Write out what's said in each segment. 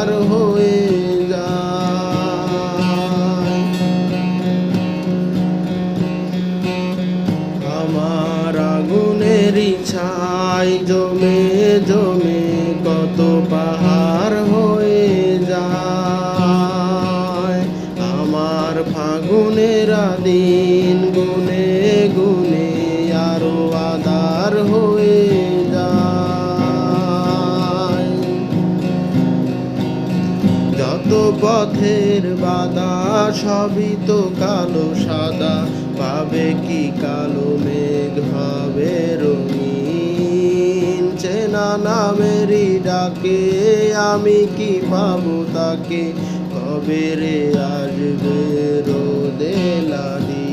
আধার হয়ে যায়। আমার আগুনেরই ছাই জমে জমে কত পাহাড় হয়ে যায়। আমার ফাগুনের দিন গুনে গুনে আরো আধার হয়ে যায়। যত পথের বাধা সবই তো কালো সাদা, পাবে কি কালো মেঘ হবে রঙিন। চেনা নামেরই ডাকে আমি কি পাবো তাকে, কবে রে আসবে রোদেলা দিন।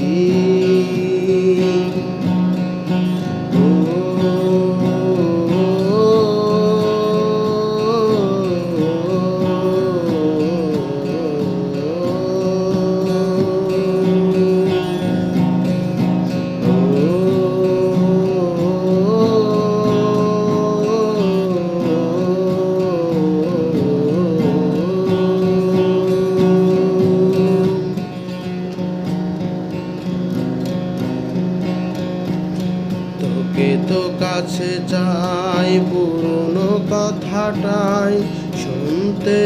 তোকে তো কাছে চাই পুরনো কথাটাই শুনতে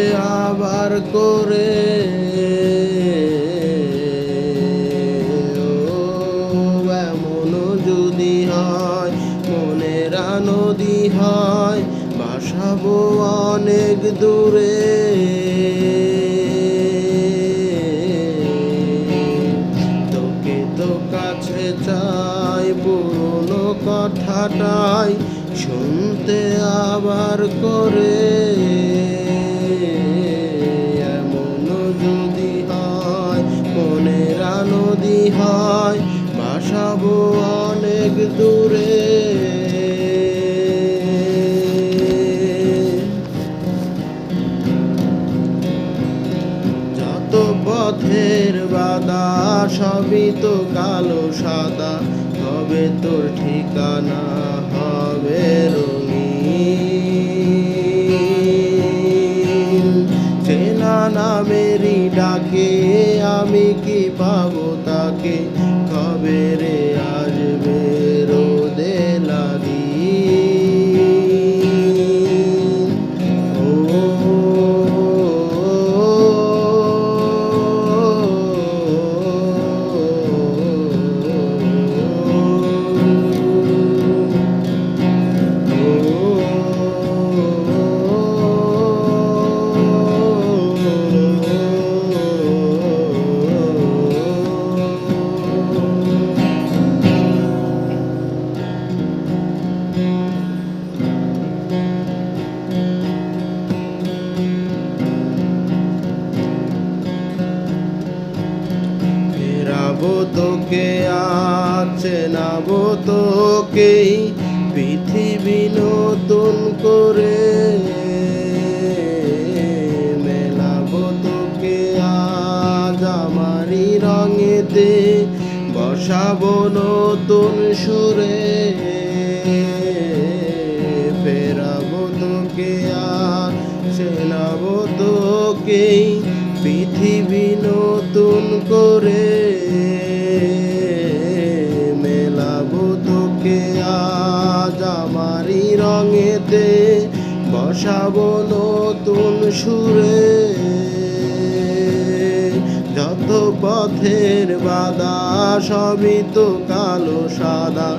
আবার করে। ও এমন যদি হয় মনের নদী হয়, ভাসাবো অনেক দূরে। তোকে তো কাছে চাই পুরনো কথাটাই শুনতে আবার করে। এমন যদি হয় মনের নদী হয়, ভাসাবো অনেক দূরে। যত পথের বাধা সবই তো কালো সাদা, হবে তোর ঠিকানা হবে রঙিন। চেনা নামেরই ডাকে আমি কি পাবো তাকে, কবে রে আসবে রোদেলা দিন। ও ফেরাবো তোকে চেনাবো তোকে পৃথিবী নতুন করে। মেলাবো তোকে আজ আমারই রঙেতে, বসাবো নতুন সুরে। ফেরাবো তোকে চেনাবো তোকে পৃথিবী নতুন করে। মেলাবো তোকে আজ আমারই রঙেতে, বসাবো নতুন সুরে। যত পথের বাধা সবই তো কালো সাদা,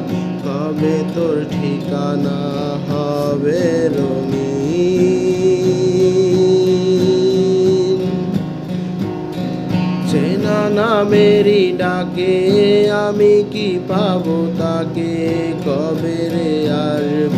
কবে তোর ঠিকানা হবে রঙিন। চেনা নামেরই ডাকে আমি কি পাবো তাকে, কবে রে আসবে